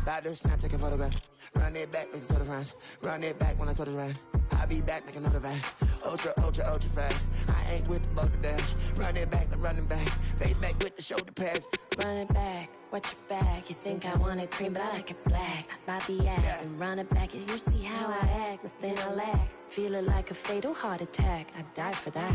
About to snap, take a photograph. Run it back, make it to the front. Run it back when I told it right. I'll be back, make another ride. Ultra, ultra, ultra fast. I ain't with the boat to dash. Run it back, I'm running back. Face back with the shoulder pads. Run it back, watch your back. You think I want it cream, but I like it black. About the act and run it back. You see how I act, nothing I lack. Feel it like a fatal heart attack. I'd die for that.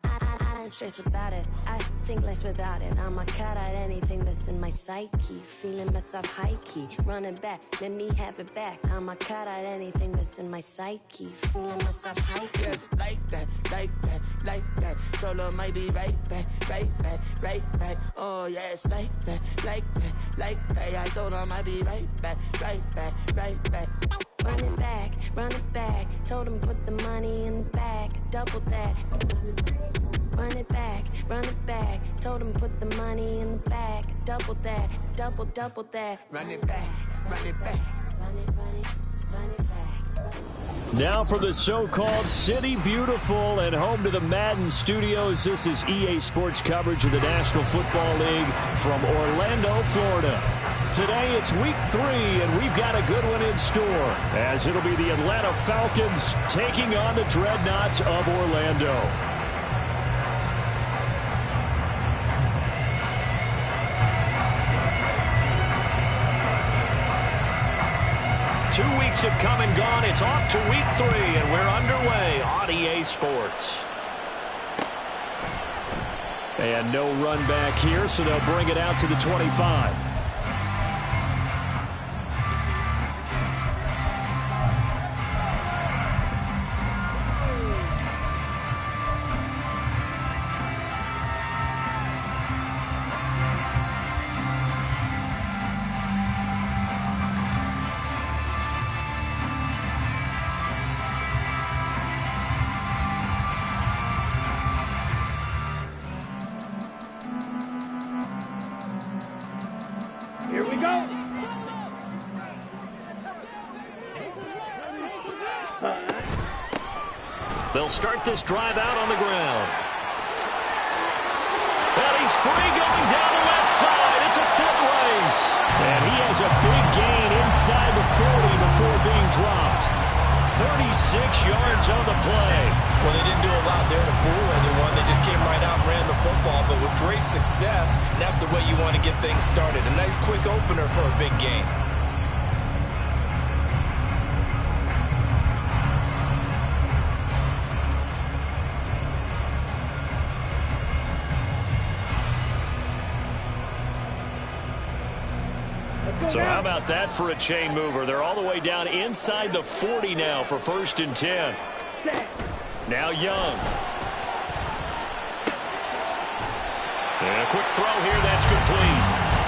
I don't stress about it, I think less without it. I'ma cut out anything that's in my psyche. Feeling myself high-key, running back, let me have it back. I'ma cut out anything that's in my psyche. Feeling myself high-key. Yes, like that, like that, like that. Told her might be right back, right back, right back. Oh yes, like that, like that, like that. I told her might be right back, right back, right back. Run it back, run it back. Told him put the money in the bag, double that. Run it back, run it back. Told him put the money in the bag, double that, double that. Run it back, run it back. Run it, run it, run it back. Now for the so-called City Beautiful and home to the Madden Studios. This is EA Sports coverage of the National Football League from Orlando, Florida. Today it's week 3, and we've got a good one in store, as it'll be the Atlanta Falcons taking on the Dreadnoughts of Orlando. 2 weeks have come and gone. It's off to week 3, and we're underway on EA Sports. And no run back here, so they'll bring it out to the 25. Here we go. They'll start this drive out on the ground. And he's free going down the left side. It's a foot race. And he has a big gain inside the 40 before being dropped. 36 yards on the play. Well, they didn't do a lot there to fool anyone. They just came right out and ran the football, but with great success, and that's the way you want to get things started. A nice quick opener for a big game. So how about that for a chain mover? They're all the way down inside the 40 now for 1st and 10. Now Young. And a quick throw here, that's complete.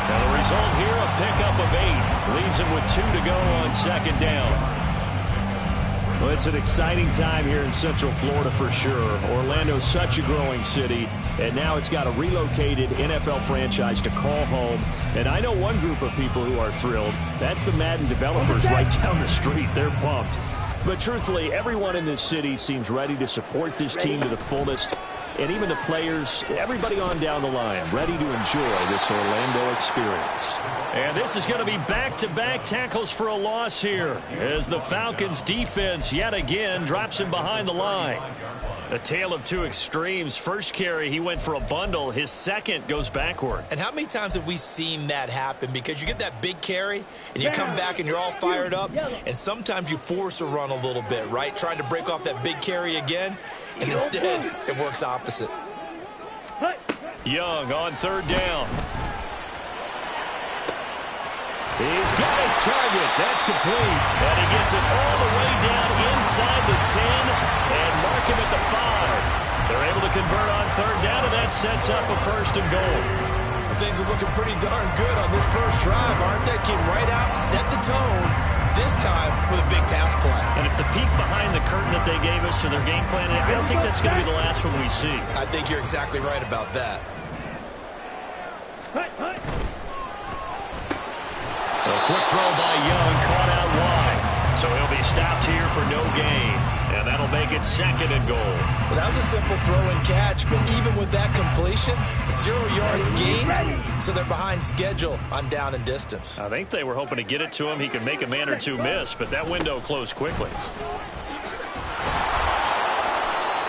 Now the result here, a pickup of 8. Leaves him with 2 to go on 2nd down. Well, it's an exciting time here in Central Florida for sure. Orlando's such a growing city, and now it's got a relocated NFL franchise to call home. And I know one group of people who are thrilled. That's the Madden developers right down the street. They're pumped. But truthfully, everyone in this city seems ready to support this team to the fullest. And even the players, everybody on down the line, ready to enjoy this Orlando experience. And this is going to be back-to-back tackles for a loss here, as the Falcons defense yet again drops him behind the line. A tale of two extremes. First carry, he went for a bundle. His second goes backward. And how many times have we seen that happen? Because you get that big carry, and you come back and you're all fired up, and sometimes you force a run a little bit, right? Trying to break off that big carry again, and instead it works opposite. Young on 3rd down. He's got his target. That's complete. And he gets it all the way down inside the 10 and mark him at the 5. They're able to convert on 3rd down, and that sets up a 1st and goal. Things are looking pretty darn good on this first drive, aren't they? Came right out, set the tone, this time with a big pass play. And if the peek behind the curtain that they gave us to their game plan, I don't think that's going to be the last one we see. I think you're exactly right about that. A quick throw by Young, caught out wide. So he'll be stopped here for no gain. And that'll make it 2nd and goal. Well, that was a simple throw and catch, but even with that completion, 0 yards gained, so they're behind schedule on down and distance. I think they were hoping to get it to him. He could make a man or two miss, but that window closed quickly.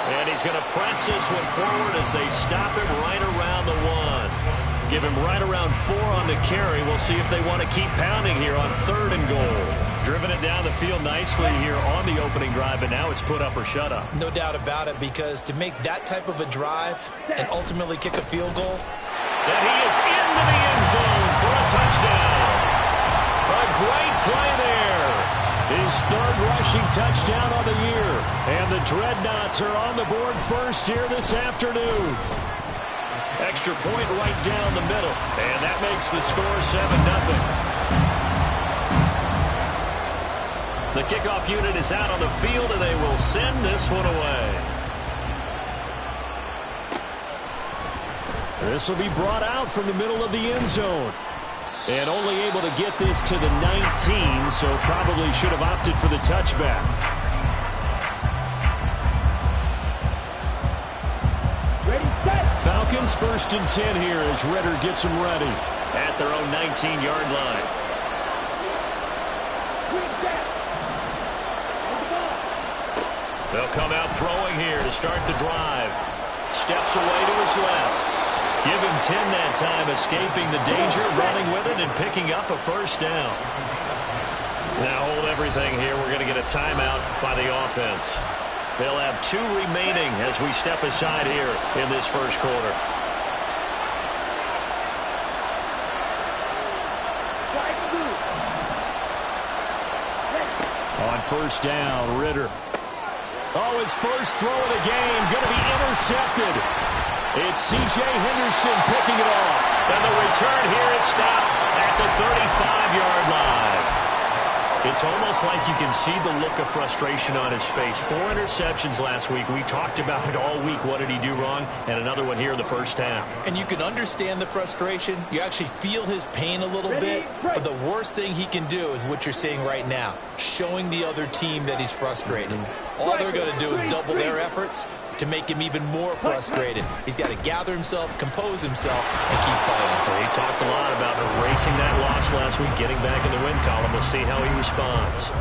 And he's going to press this one forward as they stop him right around the 1. Give him right around 4 on the carry. We'll see if they want to keep pounding here on 3rd and goal. Driven it down the field nicely here on the opening drive, and now it's put up or shut up. No doubt about it, because to make that type of a drive and ultimately kick a field goal. And he is into the end zone for a touchdown. A great play there. His 3rd rushing touchdown on the year. And the Dreadnoughts are on the board first here this afternoon. Extra point right down the middle. And that makes the score 7-0. The kickoff unit is out on the field, and they will send this one away. This will be brought out from the middle of the end zone. And only able to get this to the 19, so probably should have opted for the touchback. Falcons 1st and 10 here as Ritter gets them ready at their own 19-yard line. They'll come out throwing here to start the drive. Steps away to his left. Give him 10 that time, escaping the danger, running with it, and picking up a 1st down. Now hold everything here. We're going to get a timeout by the offense. They'll have 2 remaining as we step aside here in this 1st quarter. On 1st down, Ritter. Oh, his 1st throw of the game, going to be intercepted. It's C.J. Henderson picking it off. And the return here is stopped at the 35-yard line. It's almost like you can see the look of frustration on his face. 4 interceptions last week. We talked about it all week. What did he do wrong? And another one here in the 1st half. And you can understand the frustration. You actually feel his pain a little bit. But the worst thing he can do is what you're seeing right now, showing the other team that he's frustrated. All they're going to do is double their efforts to make him even more frustrated. He's got to gather himself, compose himself, and keep fighting. Well, he talked a lot about erasing that loss last week, getting back in the win column. We'll see how he responds.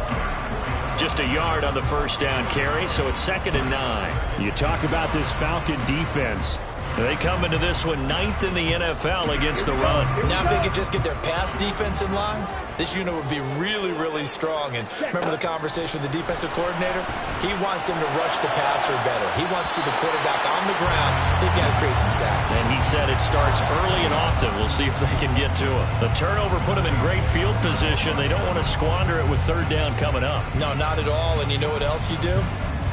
Just a yard on the 1st down carry, so it's 2nd and 9. You talk about this Falcon defense. They come into this one 9th in the NFL against the run. Now if they could just get their pass defense in line, this unit would be really, really strong. And remember the conversation with the defensive coordinator? He wants them to rush the passer better. He wants to see the quarterback on the ground. They've got to create some sacks. And he said it starts early and often. We'll see if they can get to him. The turnover put him in great field position. They don't want to squander it with 3rd down coming up. No, not at all. And you know what else you do?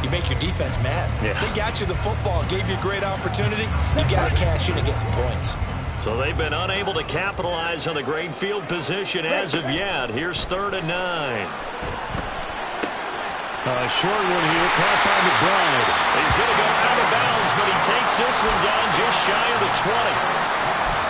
You make your defense mad. Yeah. They got you the football, gave you a great opportunity. You got to cash in and get some points. So they've been unable to capitalize on the great field position as of yet. Here's 3rd and 9. A short one here, caught by McBride. He's going to go out of bounds, but he takes this one down just shy of the 20.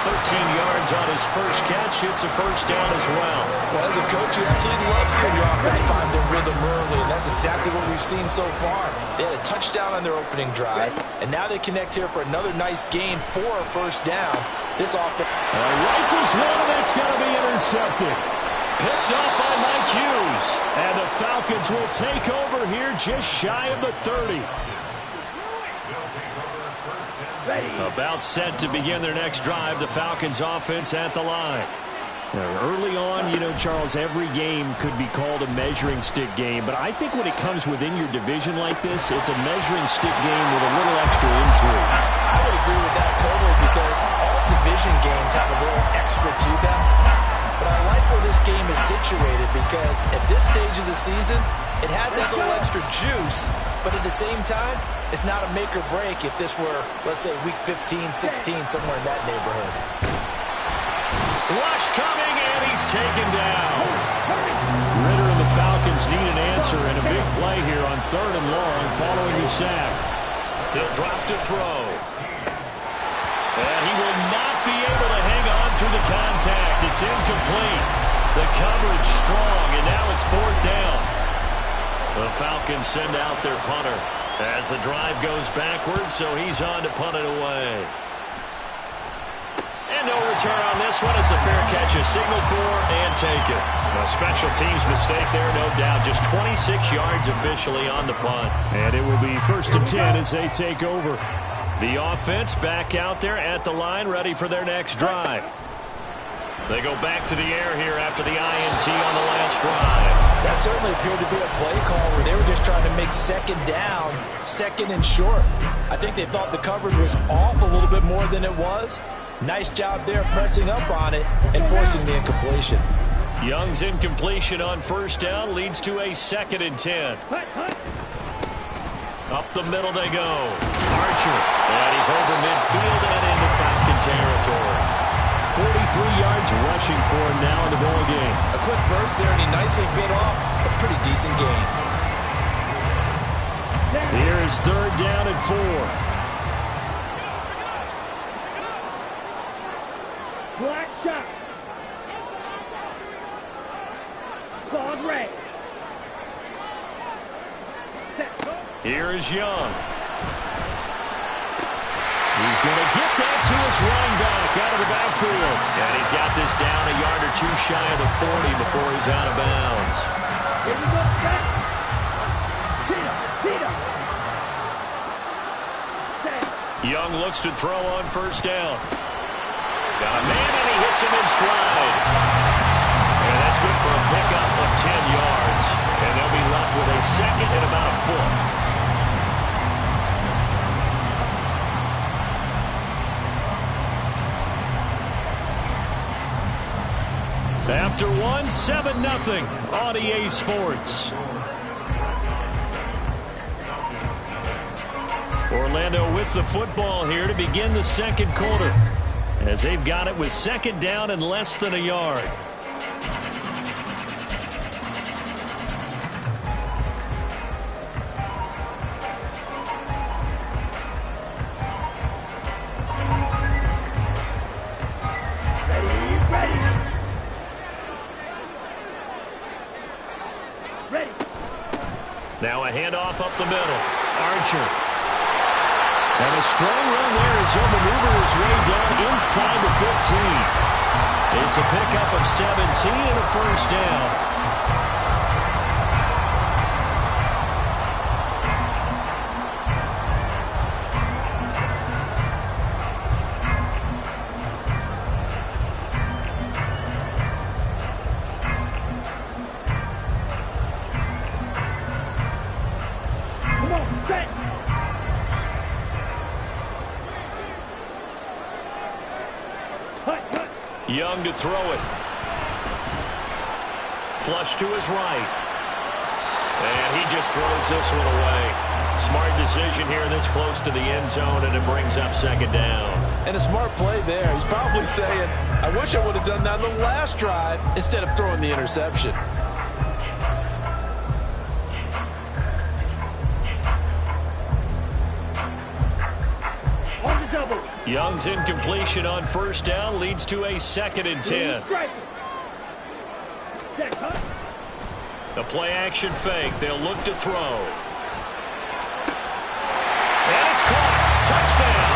13 yards on his 1st catch. It's a 1st down as well. Well, as a coach, you absolutely love seeing your offense find their rhythm early, and that's exactly what we've seen so far. They had a touchdown on their opening drive, and now they connect here for another nice gain for a 1st down. This offense rifles one, and that's going to be intercepted. Picked up by Mike Hughes, and the Falcons will take over here just shy of the 30. About set to begin their next drive. The Falcons offense at the line. Now, early on, you know, Charles, every game could be called a measuring stick game. But I think when it comes within your division like this, it's a measuring stick game with a little extra intrigue. I would agree with that totally, because all division games have a little extra to them. But I like where this game is situated, because at this stage of the season, it has that little extra juice. But at the same time, it's not a make or break if this were, let's say, week 15, 16, somewhere in that neighborhood. Rush coming, and he's taken down. Ritter and the Falcons need an answer, and a big play here on 3rd and long following the sack. He'll drop to throw. And he will not be able to hang on through the contact. It's incomplete. The coverage strong, and now it's 4th down. The Falcons send out their punter as the drive goes backwards, so he's on to punt it away. And no return on this one as the fair catch is signaled for and taken. A special teams mistake there, no doubt. Just 26 yards officially on the punt. And it will be 1st and 10 as they take over. The offense back out there at the line, ready for their next drive. They go back to the air here after the INT on the last drive. That certainly appeared to be a play call where they were just trying to make second down, second and short. I think they thought the coverage was off a little bit more than it was. Nice job there pressing up on it and forcing the incompletion. Young's incompletion on 1st down leads to a 2nd and 10. Up the middle they go. Archer. And he's over midfield and into Falcon territory. 43 yards rushing for him now in the ball game. A quick burst there, and he nicely bit off a pretty decent gain. Here is 3rd down and 4. Black shot. Claude Ray. Here is Young. He's going to get that to his running back out of the backfield. And he's got this down a yard or two shy of the 40 before he's out of bounds. Here we go, back. Peter. Young looks to throw on 1st down. Got a man and he hits him in stride. And that's good for a pickup of 10 yards. And they'll be left with a 2nd and about a foot. After one, 7-0 on EA Sports. Orlando with the football here to begin the 2nd quarter, as they've got it with 2nd down and less than a yard. Now a handoff up the middle. Archer. And a strong run there as he'll maneuver his way down inside the 15. It's a pickup of 17 and a 1st down. Young to throw it. Flush to his right. And he just throws this one away. Smart decision here this close to the end zone, and it brings up 2nd down. And a smart play there. He's probably saying, I wish I would have done that on the last drive instead of throwing the interception. Young's incompletion on 1st down leads to a 2nd and 10. The play action fake. They'll look to throw. And it's caught. Touchdown.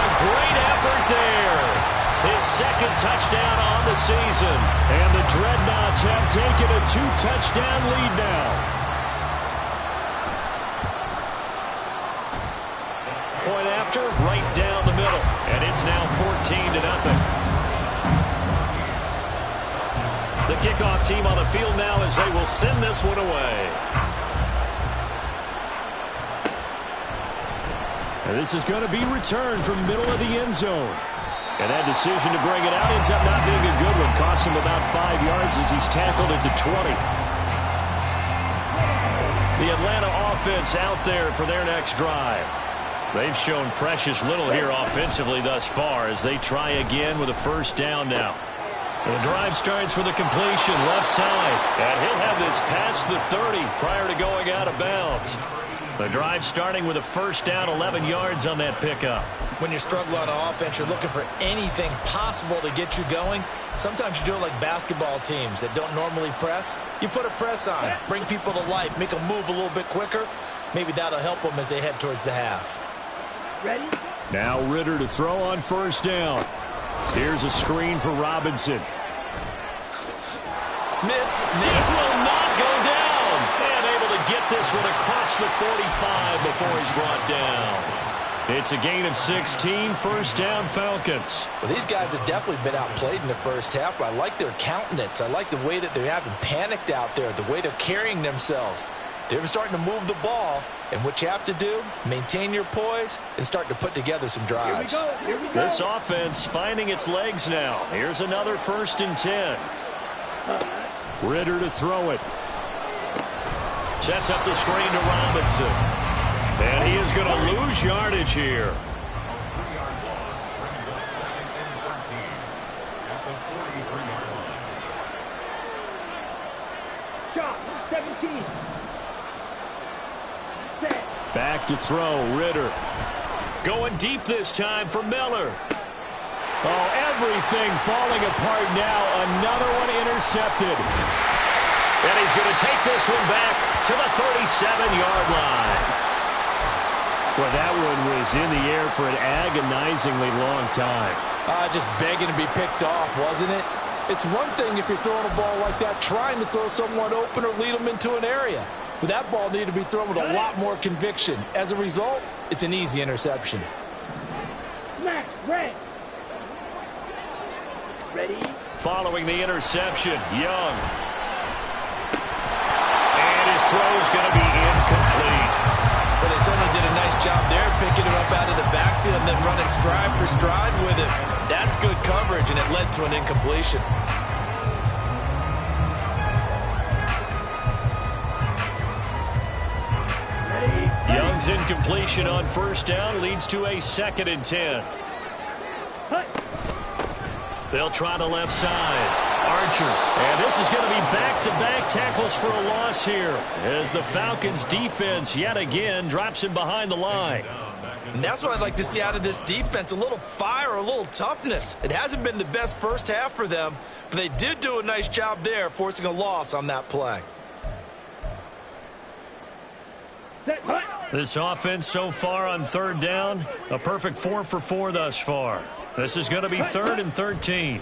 A great effort there. His 2nd touchdown on the season. And the Dreadnoughts have taken a 2-touchdown lead now. Point after, right down the middle. And it's now 14-0. The kickoff team on the field now as they will send this one away. And this is going to be returned from middle of the end zone. And that decision to bring it out ends up not being a good one. Costs him about 5 yards as he's tackled at the 20. The Atlanta offense out there for their next drive. They've shown precious little here offensively thus far as they try again with a 1st down now. The drive starts with a completion left side. And he'll have this past the 30 prior to going out of bounds. The drive starting with a first down, 11 yards on that pickup. When you're struggling on offense, you're looking for anything possible to get you going. Sometimes you do it like basketball teams that don't normally press. You put a press on, bring people to life, make them move a little bit quicker. Maybe that'll help them as they head towards the half. Ready? Now Ritter to throw on first down. Here's a screen for Robinson. Missed. This will not go down. And able to get this one across the 45 before he's brought down. It's a gain of 16, first down Falcons. Well, these guys have definitely been outplayed in the first half, but I like their countenance. I like the way that they haven't panicked out there, the way they're carrying themselves. They're starting to move the ball, and what you have to do, maintain your poise and start to put together some drives. Here we go. This offense finding its legs now. Here's another 1st and 10. Ritter to throw it. Sets up the screen to Robinson. And he is going to lose yardage here. Shot, 17. Set. Back to throw, Ritter. Going deep this time for Miller. Oh, everything falling apart now. Another one intercepted. And he's going to take this one back to the 37-yard line. Well, that one was in the air for an agonizingly long time. Just begging to be picked off, wasn't it? It's one thing if you're throwing a ball like that, trying to throw someone open or lead them into an area. But that ball needed to be thrown with a lot more conviction. As a result, it's an easy interception. Smack, red. Ready? Following the interception, Young. And his throw's going to be incomplete. But they certainly did a nice job there, picking him up out of the backfield and then running stride for stride with him. That's good coverage, and it led to an incompletion. Young's incompletion on first down leads to a 2nd and 10. They'll try the left side. Archer. And this is going to be back-to-back tackles for a loss here as the Falcons defense yet again drops him behind the line. And that's what I'd like to see out of this defense, a little fire, a little toughness. It hasn't been the best first half for them, but they did do a nice job there forcing a loss on that play. This offense so far on 3rd down, a perfect 4 for 4 thus far. This is going to be 3rd and 13.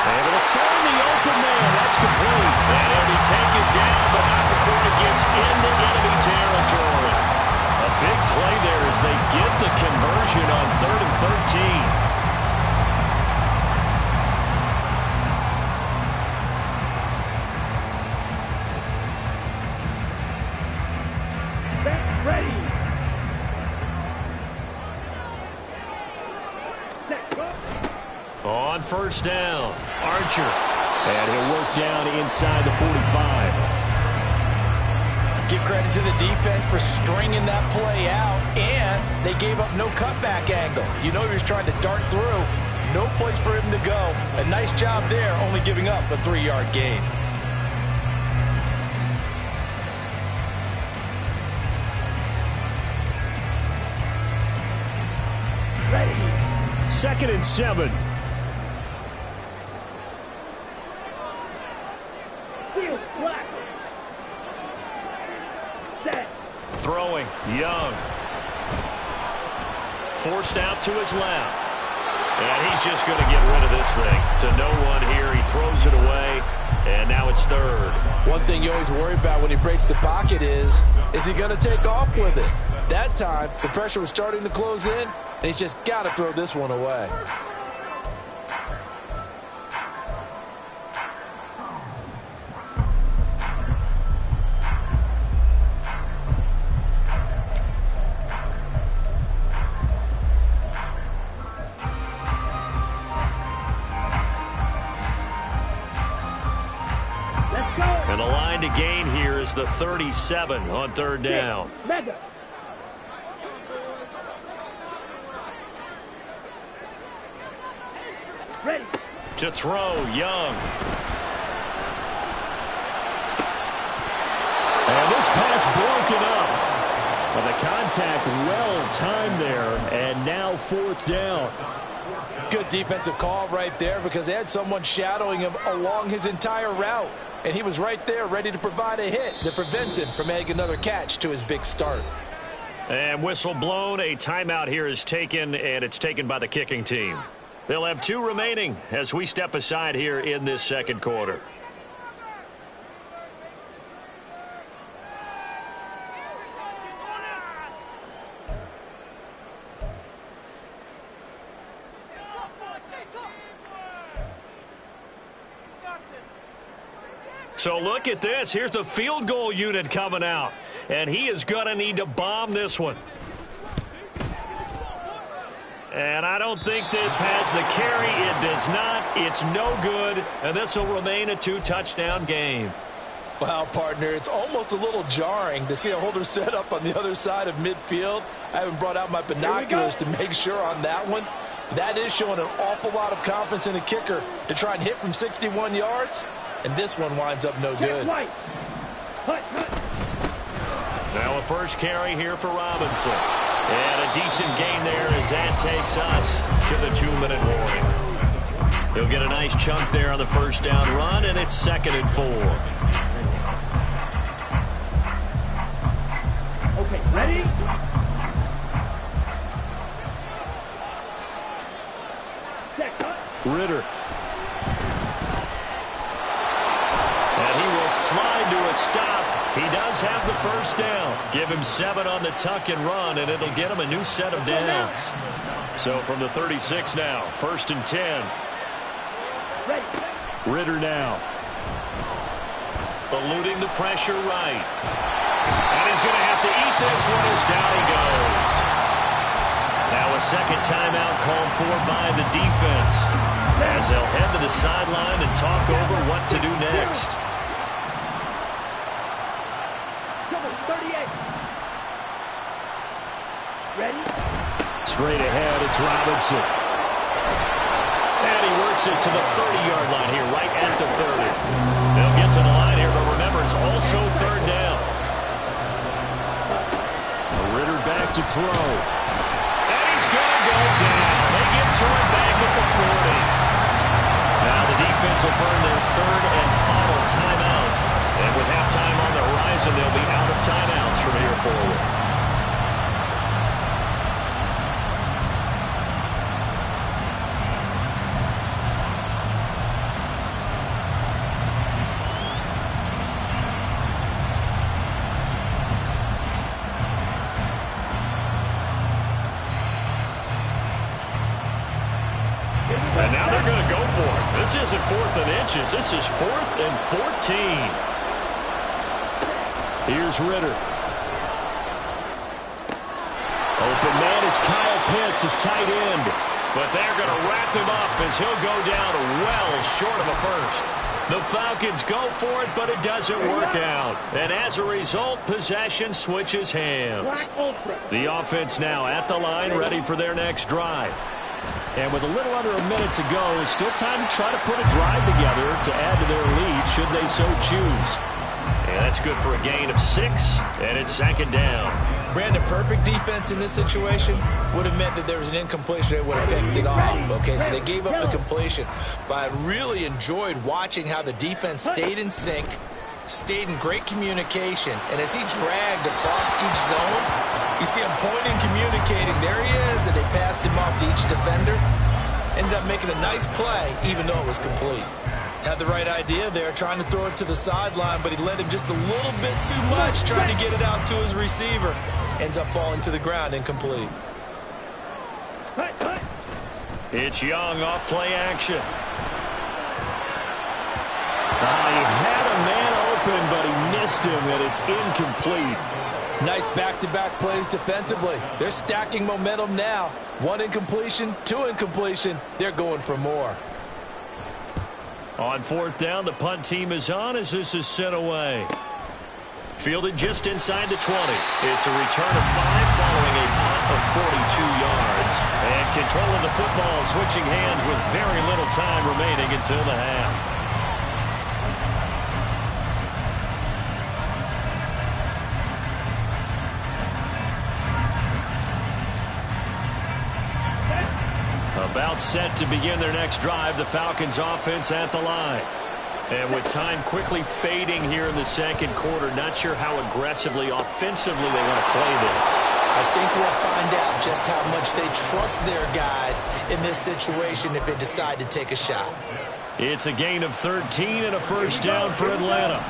Able to find the open man. That's complete. And he'll be taken down, but not before it gets into enemy territory. A big play there as they get the conversion on 3rd and 13. Ready. On first down, Archer. And he'll work down inside the 45. Give credit to the defense for stringing that play out, and they gave up no cutback angle. You know he was trying to dart through. No place for him to go. A nice job there, only giving up a 3-yard gain. Ready. 2nd and 7. Field black. Set. Throwing, Young. Forced out to his left. And he's just going to get rid of this thing. To no one here. He throws it away. And now it's 3rd. One thing you always worry about when he breaks the pocket is he going to take off with it? That time, the pressure was starting to close in, and he's just got to throw this one away. And the line to gain here is the 37 on 3rd down. Mega. Ready. To throw, Young. Well, the contact well timed there, and now 4th down. Good defensive call right there because they had someone shadowing him along his entire route. And he was right there ready to provide a hit that prevents him from adding another catch to his big start. And whistle blown. A timeout here is taken, and it's taken by the kicking team. They'll have 2 remaining as we step aside here in this second quarter. So look at this. Here's the field goal unit coming out. And he is going to need to bomb this one. And I don't think this has the carry. It does not. It's no good. And this will remain a 2-touchdown game. Well, partner, it's almost a little jarring to see a holder set up on the other side of midfield. I haven't brought out my binoculars to make sure on that one. That is showing an awful lot of confidence in a kicker to try and hit from 61 yards. And this one winds up no good. Now a first carry here for Robinson. And a decent gain there as that takes us to the 2-minute warning. He'll get a nice chunk there on the first down run, and it's 2nd and 4. Okay, ready? Set, cut. Ritter. Slide to a stop. He does have the first down. Give him 7 on the tuck and run, and it'll get him a new set of downs. So from the 36 now, 1st and 10. Ritter now. Eluding the pressure right. And he's going to have to eat this one as down he goes. Now a second timeout called for by the defense as they'll head to the sideline and talk over what to do next. Ready? Straight ahead, it's Robinson. And he works it to the 30-yard line here, right at the 30. They'll get to the line here, but remember, it's also 3rd down. Ritter back to throw. And he's going to go down. They get to him back at the 40. Now the defense will burn their 3rd and final timeout. And with halftime on the horizon, they'll be out of timeouts from here forward. And now they're going to go for it. This isn't 4th and inches. This is 4th and 14. Here's Ritter. Open man is Kyle Pitts, his tight end. But they're going to wrap him up as he'll go down well short of a first. The Falcons go for it, but it doesn't work out. And as a result, possession switches hands. The offense now at the line, ready for their next drive. And with a little under a minute to go, it's still time to try to put a drive together to add to their lead should they so choose. And that's good for a gain of 6, and it's 2nd down. Brandon, perfect defense in this situation would have meant that there was an incompletion. They would have picked it off. Okay, so they gave up the completion. But I really enjoyed watching how the defense stayed in sync, stayed in great communication. And as he dragged across each zone, you see him pointing, communicating. There he is, and they passed him off to each defender. Ended up making a nice play, even though it was complete. Had the right idea there, trying to throw it to the sideline, but he led him just a little bit too much, trying to get it out to his receiver. Ends up falling to the ground, incomplete. It's Young off play action. He had a man open, but he missed him, and it's incomplete. Nice back-to-back plays defensively. They're stacking momentum now. 1 incompletion, 2 incompletion. They're going for more. On 4th down, the punt team is on as this is sent away. Fielded just inside the 20. It's a return of 5 following a punt of 42 yards. And control of the football switching hands with very little time remaining until the half. About set to begin their next drive, the Falcons offense at the line. And with time quickly fading here in the second quarter, not sure how aggressively, offensively they want to play this. I think we'll find out just how much they trust their guys in this situation if they decide to take a shot. It's a gain of 13 and a first down for Atlanta.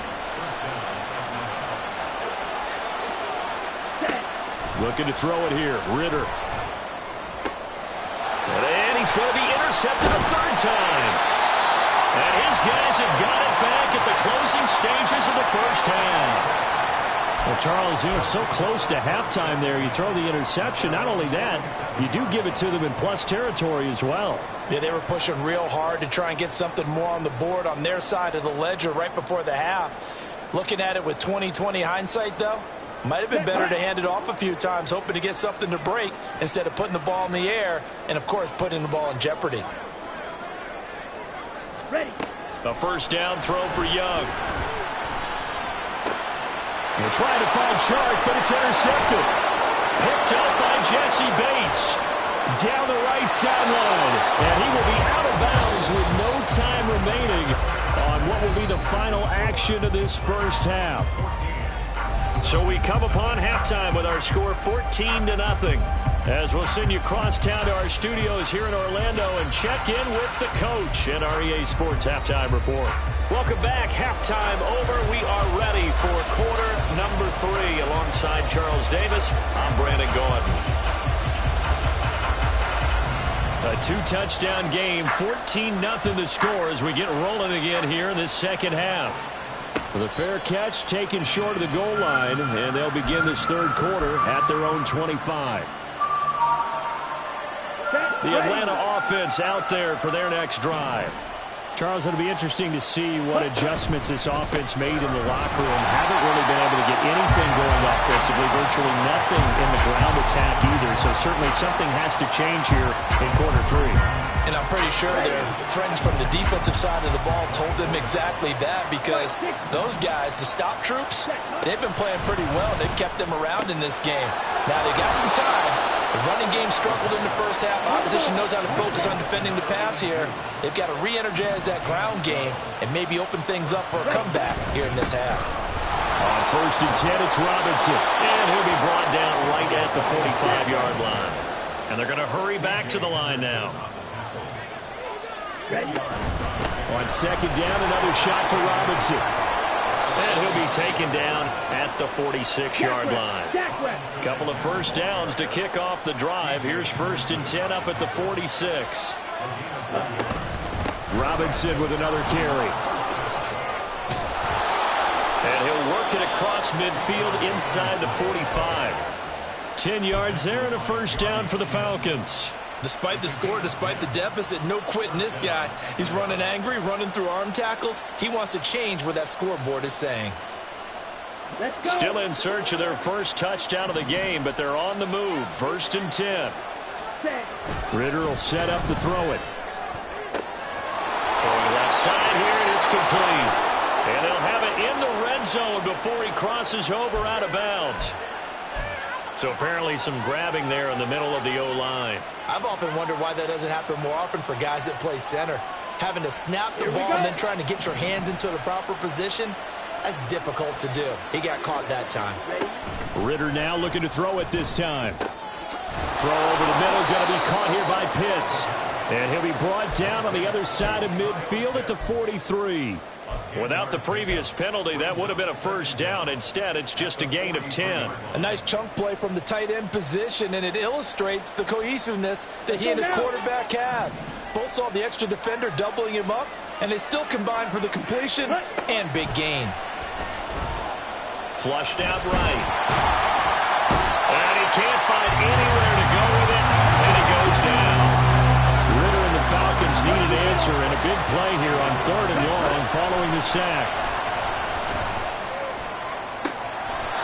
Looking to throw it here, Ritter. And he's going to be intercepted a third time. And his guys have got it back at the closing stages of the first half. Well, Charles, you know, so close to halftime there. You throw the interception. Not only that, you do give it to them in plus territory as well. Yeah, they were pushing real hard to try and get something more on the board on their side of the ledger right before the half. Looking at it with 20/20 hindsight, though, might have been better to hand it off a few times, hoping to get something to break instead of putting the ball in the air and, of course, putting the ball in jeopardy. Ready. A first down throw for Young. They're trying to find Chark, but it's intercepted. Picked up by Jesse Bates. Down the right sideline. And he will be out of bounds with no time remaining on what will be the final action of this first half. So we come upon halftime with our score 14-0. As we'll send you across town to our studios here in Orlando and check in with the coach at our EA Sports Halftime Report. Welcome back. Halftime over. We are ready for quarter number 3. Alongside Charles Davis, I'm Brandon Gordon. A 2-touchdown game, 14-0 the score as we get rolling again here in this second half. With a fair catch taken short of the goal line, and they'll begin this third quarter at their own 25. The Atlanta offense out there for their next drive. Charles, it'll be interesting to see what adjustments this offense made in the locker room. Haven't really been able to get anything going offensively, virtually nothing in the ground attack either. So certainly something has to change here in quarter 3. And I'm pretty sure their friends from the defensive side of the ball told them exactly that, because those guys, the stop troops, they've been playing pretty well. They've kept them around in this game. Now they got some time. The running game struggled in the first half. Opposition knows how to focus on defending the pass here. They've got to re-energize that ground game and maybe open things up for a comeback here in this half. On first and 10, it's Robinson. And he'll be brought down right at the 45-yard line. And they're going to hurry back to the line now. On second down, another shot for Robinson. And he'll be taken down at the 46-yard line. Couple of first downs to kick off the drive. Here's first and 10 up at the 46. Robinson with another carry. And he'll work it across midfield inside the 45. 10 yards there and a first down for the Falcons. Despite the score, despite the deficit, no quitting this guy. He's running angry, running through arm tackles. He wants to change what that scoreboard is saying. Still in search of their first touchdown of the game, but they're on the move. First and 10. Ritter will set up to throw it. Throwing left side here, and it's complete. And they'll have it in the red zone before he crosses over out of bounds. So apparently some grabbing there in the middle of the O-line. I've often wondered why that doesn't happen more often for guys that play center. Having to snap the ball and then trying to get your hands into the proper position, that's difficult to do. He got caught that time. Ritter now looking to throw it this time. Throw over the middle, going to be caught here by Pitts. And he'll be brought down on the other side of midfield at the 43. Without the previous penalty, that would have been a first down. Instead, it's just a gain of 10. A nice chunk play from the tight end position, and it illustrates the cohesiveness that he and his quarterback have. Both saw the extra defender doubling him up, and they still combined for the completion and big gain. Flushed out right. And he can't find anywhere to go with it, and he goes down. Ritter and the Falcons need an answer, and a big play here on 3rd and long following the sack.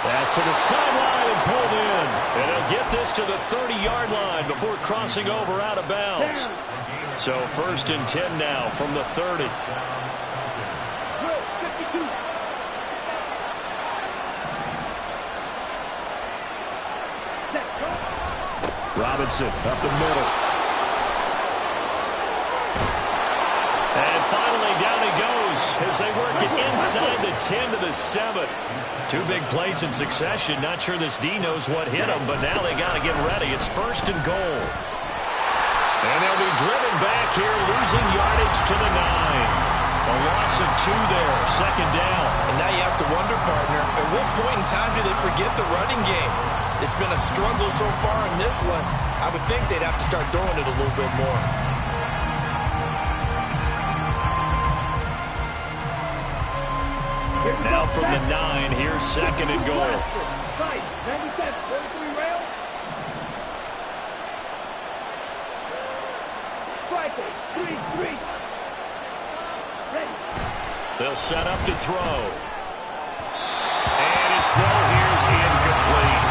Pass to the sideline and pulled in. And he'll get this to the 30-yard line before crossing over out of bounds. So first and 10 now from the 30. Robinson up the middle. as they work it inside the 10 to the 7. Two big plays in succession. Not sure this D knows what hit them, but now they got to get ready. It's 1st and goal. And they'll be driven back here, losing yardage to the 9. A loss of 2 there, 2nd down. And now you have to wonder, partner, at what point in time do they forget the running game? It's been a struggle so far in this one. I would think they'd have to start throwing it a little bit more. Now from the 9, here's 2nd and goal. 97, 43 rail. Striker, 3-3. Ready. They'll set up to throw. And his throw here is incomplete.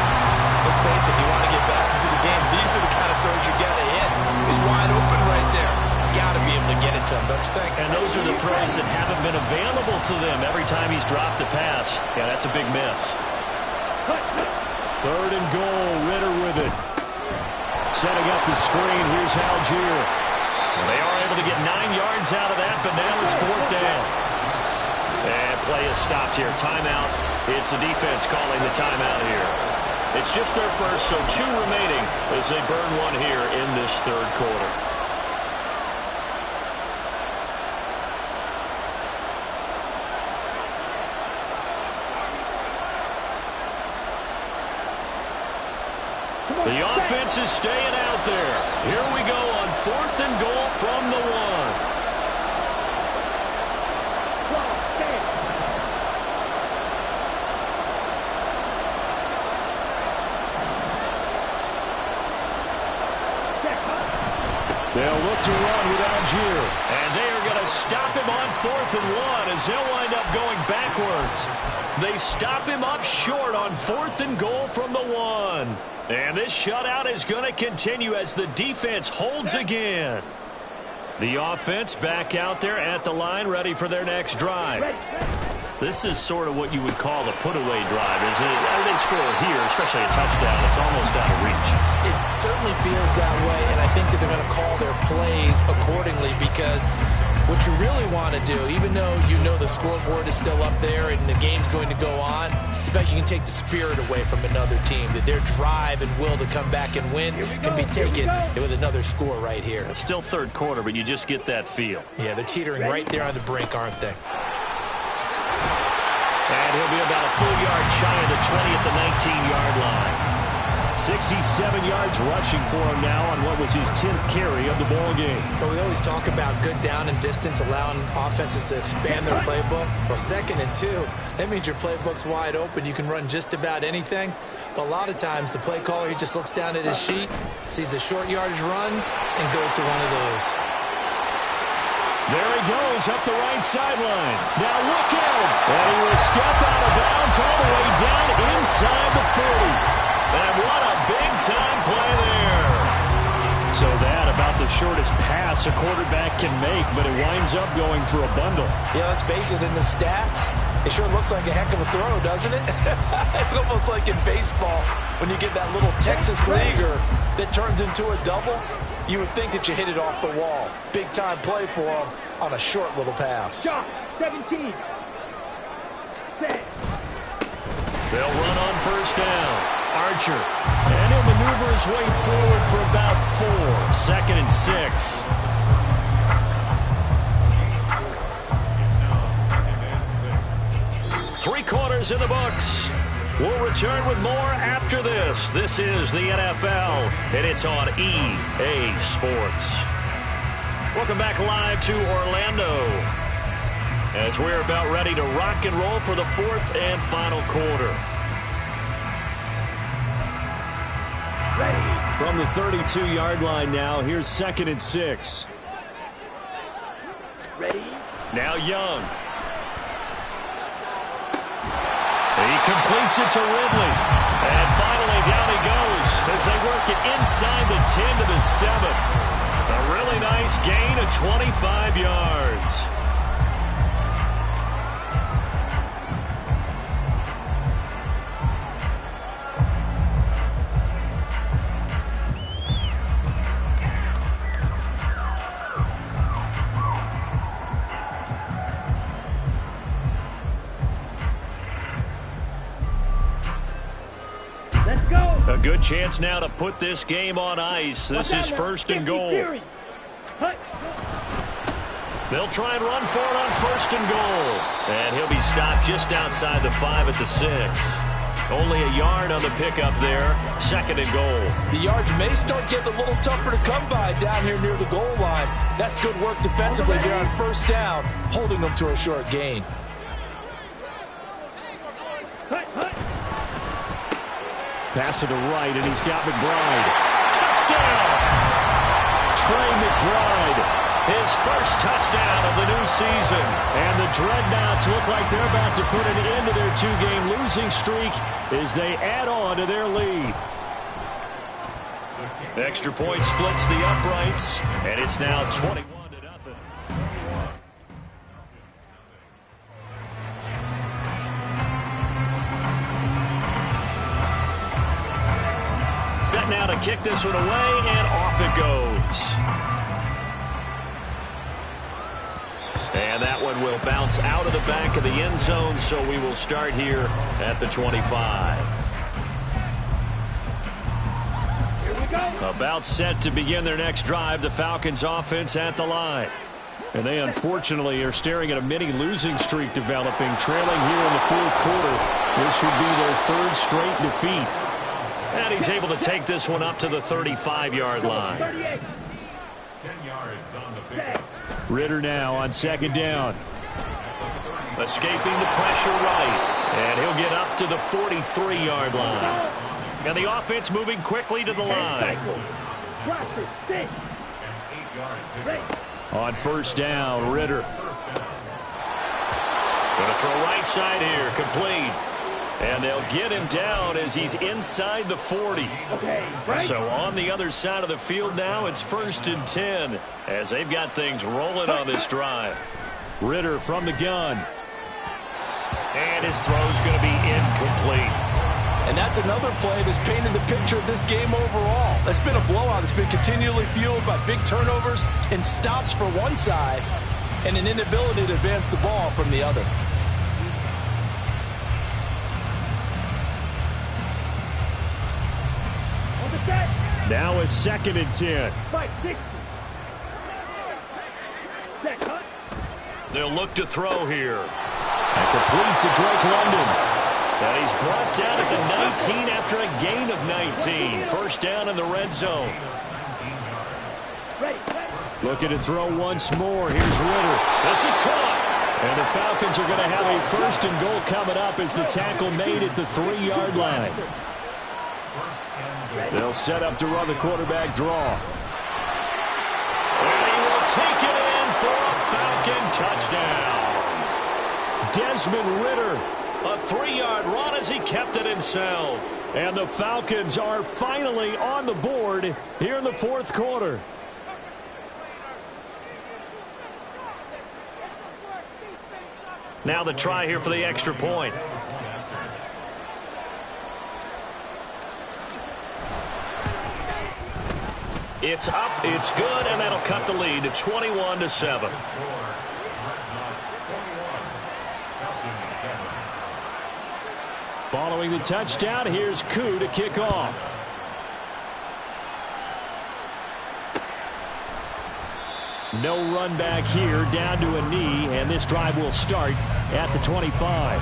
Let's face it, if you want to get back into the game, these are the kind of throws you got to hit. He's wide open right there. Got to be able to get it to him, don't you think? And those are the throws that haven't been available to them every time he's dropped a pass. Yeah, that's a big miss. 3rd and goal, Ritter with it. Setting up the screen, here's Algier. Well, they are able to get 9 yards out of that, but now it's 4th down. And play is stopped here. Timeout. It's the defense calling the timeout here. It's just their first, so 2 remaining as they burn 1 here in this 3rd quarter. The offense is staying out there. Here we go on 4th and goal from the 1. They'll look to run with Algier. And they are going to stop him on 4th and 1 as they'll wind up going backwards. They stop him up short on 4th and goal from the 1. And this shutout is going to continue as the defense holds again. The offense back out there at the line, ready for their next drive. This is sort of what you would call a put-away drive, isn't it? How do they score here, especially a touchdown? It's almost out of reach. It certainly feels that way, and I think that they're going to call their plays accordingly because what you really want to do, even though you know the scoreboard is still up there and the game's going to go on, in fact, you can take the spirit away from another team, that their drive and will to come back and win can be taken with another score right here. It's still 3rd quarter, but you just get that feel. Yeah, they're teetering right there on the brink, aren't they? And he'll be about a full yard shy of the 20 at the 19-yard line. 67 yards rushing for him now on what was his 10th carry of the ball game. But we always talk about good down and distance, allowing offenses to expand their playbook. Well, 2nd and 2, that means your playbook's wide open. You can run just about anything. But a lot of times, the play caller, he just looks down at his sheet, sees the short yardage runs, and goes to one of those. There he goes up the right sideline. Now look out. And he will step out of bounds all the way down inside the 40. And what a big-time play there. So that about the shortest pass a quarterback can make, but it winds up going for a bundle. Yeah, let's face it, in the stats, it sure looks like a heck of a throw, doesn't it? It's almost like in baseball when you get that little Texas leaguer that turns into a double. You would think that you hit it off the wall. Big-time play for him on a short little pass. 17. They'll run on 1st down. Archer. And he'll maneuver his way forward for about 4. 2nd and 6. Three quarters in the books. We'll return with more after this. This is the NFL, and it's on EA Sports. Welcome back live to Orlando as we're about ready to rock and roll for the 4th and final quarter. From the 32-yard line now, here's 2nd and 6. Ready? Now Young. He completes it to Ridley. And finally down he goes as they work it inside the 10 to the 7. A really nice gain of 25 yards. chance now to put this game on ice. This is first and goal. They'll try and run for it on first and goal. And he'll be stopped just outside the 5 at the 6. Only a yard on the pickup there. Second and goal. The yards may start getting a little tougher to come by down here near the goal line. That's good work defensively there on first down, holding them to a short gain. Pass to the right, and he's got McBride. Touchdown! Trey McBride, his first touchdown of the new season. And the Dreadnoughts look like they're about to put an end to their 2-game losing streak as they add on to their lead. Extra point splits the uprights, and it's now 21-0. Set now to kick this one away, and off it goes. And that one will bounce out of the back of the end zone, so we will start here at the 25. Here we go. About set to begin their next drive, the Falcons offense at the line. And they unfortunately are staring at a mini losing streak developing, trailing here in the 4th quarter. This would be their 3rd straight defeat. And he's able to take this one up to the 35-yard line. 38. 10 yards on the pickup. Ritter now on second down. Escaping the pressure right. And he'll get up to the 43-yard line. And the offense moving quickly to the line. Roster, 6. On first down, Ritter. Going to throw right side here, complete. And they'll get him down as he's inside the 40. Okay, right. So on the other side of the field now, it's 1st and 10 as they've got things rolling on this drive. Ritter from the gun. And his throw's going to be incomplete. And that's another play that's painted the picture of this game overall. It's been a blowout. It's been continually fueled by big turnovers and stops for one side and an inability to advance the ball from the other. Now a 2nd and 10. 5-6. Set, cut. They'll look to throw here. And complete to Drake London. And he's brought down at the 19 after a gain of 19. First down in the red zone. Looking to throw once more. Here's Ritter. This is caught. And the Falcons are going to have a 1st and goal coming up as the tackle made at the 3-yard line. They'll set up to run the quarterback draw. And he will take it in for a Falcon touchdown. Desmond Ritter, a 3-yard run as he kept it himself. And the Falcons are finally on the board here in the 4th quarter. Now the try here for the extra point. It's up, it's good, and that'll cut the lead to 21-7. Following the touchdown, here's Koo to kick off. No run back here, down to a knee, and this drive will start at the 25.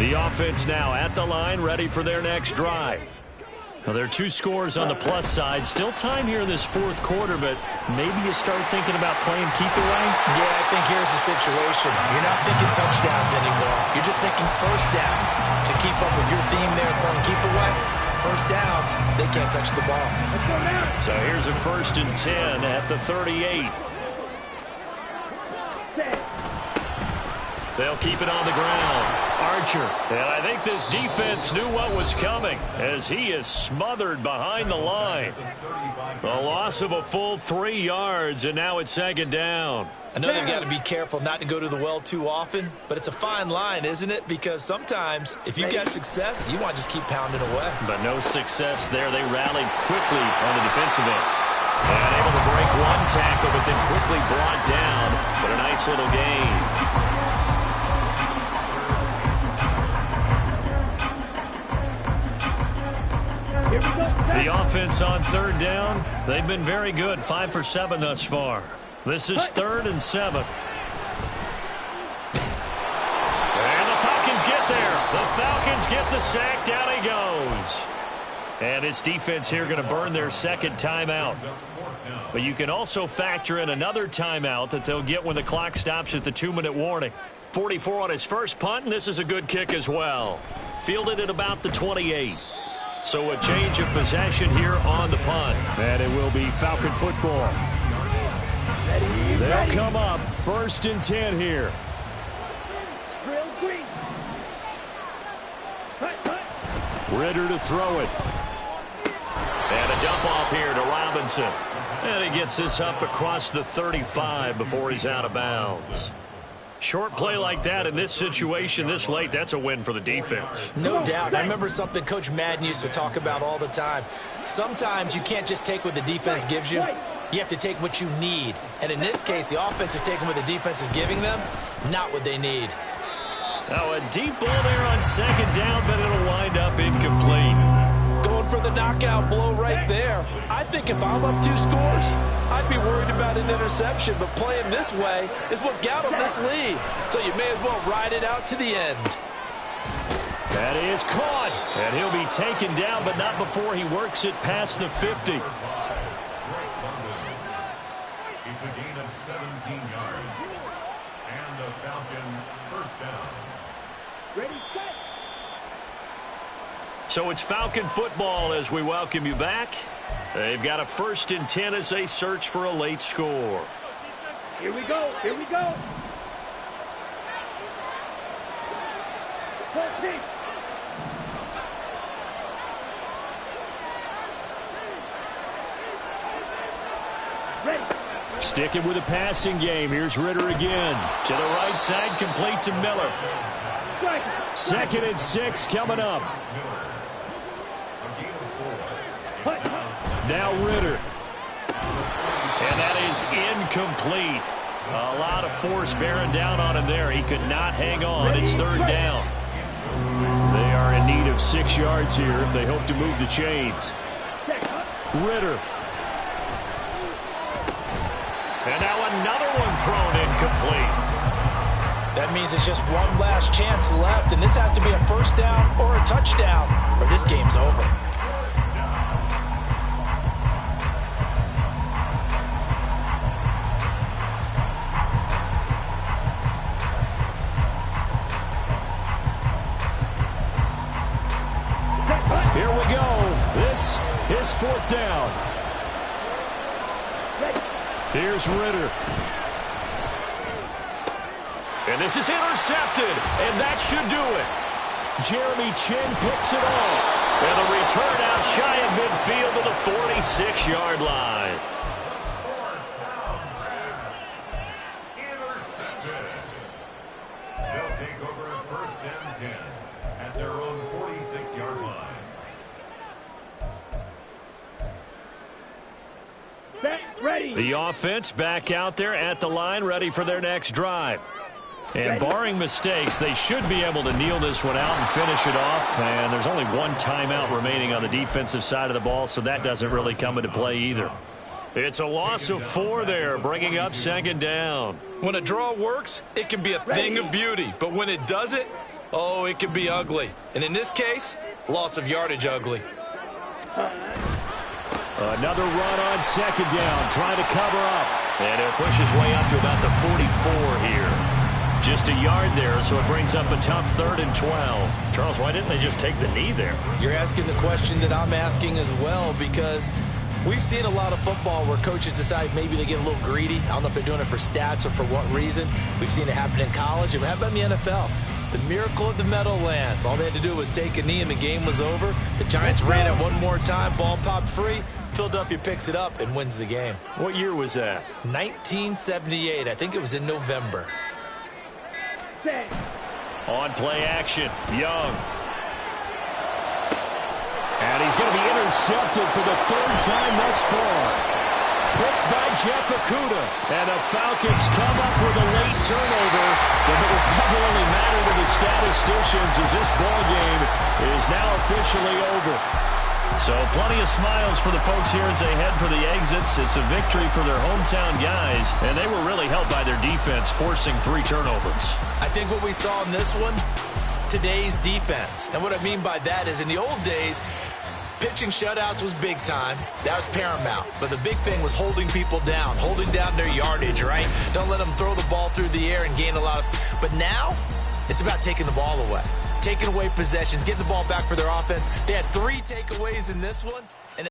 The offense now at the line, ready for their next drive. Now, there are 2 scores on the plus side. Still time here in this 4th quarter, but maybe you start thinking about playing keep away? Yeah, I think here's the situation. You're not thinking touchdowns anymore. You're just thinking first downs. To keep up with your theme there, playing keep away, first downs, they can't touch the ball. So here's a 1st and 10 at the 38. They'll keep it on the ground. Archer. And I think this defense knew what was coming as he is smothered behind the line. A loss of a full 3 yards, and now it's 2nd down. I know they've got to be careful not to go to the well too often, but it's a fine line, isn't it? Because sometimes if you get success, you want to just keep pounding away. But no success there. They rallied quickly on the defensive end. And able to break one tackle, but then quickly brought down. But a nice little gain. The offense on third down, they've been very good. 5 for 7 thus far. This is 3rd and 7. And the Falcons get there. The Falcons get the sack. Down he goes. And this defense here going to burn their second timeout. But you can also factor in another timeout that they'll get when the clock stops at the 2-minute warning. 44 on his first punt, and this is a good kick as well. Fielded at about the 28. So a change of possession here on the punt. And it will be Falcon football. They'll come up 1st and 10 here. Ritter to throw it. And a dump off here to Robinson. And he gets this up across the 35 before he's out of bounds. Short play like that in this situation this late, that's a win for the defense. No doubt. I remember something Coach Madden used to talk about all the time. Sometimes you can't just take what the defense gives you. You have to take what you need. And in this case, the offense is taking what the defense is giving them, not what they need. Now a deep ball there on 2nd down, but it'll wind up incomplete. Going for the knockout blow right there. I think if I'm up 2 scores, I'd be worried about an interception, but playing this way is what got him this lead. So you may as well ride it out to the end. That is caught, and he'll be taken down, but not before he works it past the 50. It's a gain of 17 yards. And a Falcon first down. Ready, set. So it's Falcon football as we welcome you back. They've got a 1st and 10 as they search for a late score. Here we go. Here we go. Ready. Sticking with a passing game. Here's Ritter again. To the right side, complete to Miller. 2nd and 6 coming up. Now Ritter. And that is incomplete. A lot of force bearing down on him there. He could not hang on. It's 3rd down. They are in need of 6 yards here if they hope to move the chains. Ritter. And now another one thrown incomplete. That means it's just one last chance left, and this has to be a 1st down or a touchdown, or this game's over. Here we go. This is 4th down. Here's Ritter. And this is intercepted, and that should do it. Jeremy Chin picks it off. And the return out shy of midfield to the 46-yard line. Intercepted. They'll take over 1st and 10 at their own 46-yard line. Set. Ready. The offense back out there at the line, ready for their next drive. And barring mistakes, they should be able to kneel this one out and finish it off. And there's only one timeout remaining on the defensive side of the ball, so that doesn't really come into play either. It's a loss of 4 there, bringing up 2nd down. When a draw works, it can be a thing of beauty. But when it doesn't, oh, it can be ugly. And in this case, loss of yardage ugly. Another run on 2nd down, trying to cover up. And he'll push his way up to about the 44 here. Just a yard there, so it brings up a tough 3rd and 12. Charles, why didn't they just take the knee there? You're asking the question that I'm asking as well, because we've seen a lot of football where coaches decide maybe they get a little greedy. I don't know if they're doing it for stats or for what reason. We've seen it happen in college, and it happened in the NFL. The miracle of the Meadowlands. All they had to do was take a knee, and the game was over. The Giants ran it one more time. Ball popped free. Philadelphia picks it up and wins the game. What year was that? 1978. I think it was in November. Set. On play action, Young. And he's going to be intercepted for the third time thus far. Picked by Jeff Okudah. And the Falcons come up with a late turnover. But it will probably only matter to the statisticians as this ball game is now officially over. So plenty of smiles for the folks here as they head for the exits. It's a victory for their hometown guys. And they were really helped by their defense, forcing 3 turnovers. I think what we saw in this one, today's defense. And what I mean by that is in the old days, pitching shutouts was big time. That was paramount. But the big thing was holding people down, holding down their yardage, right? Don't let them throw the ball through the air and gain a lot of... But now, it's about taking the ball away. Taking away possessions, getting the ball back for their offense. They had 3 takeaways in this one.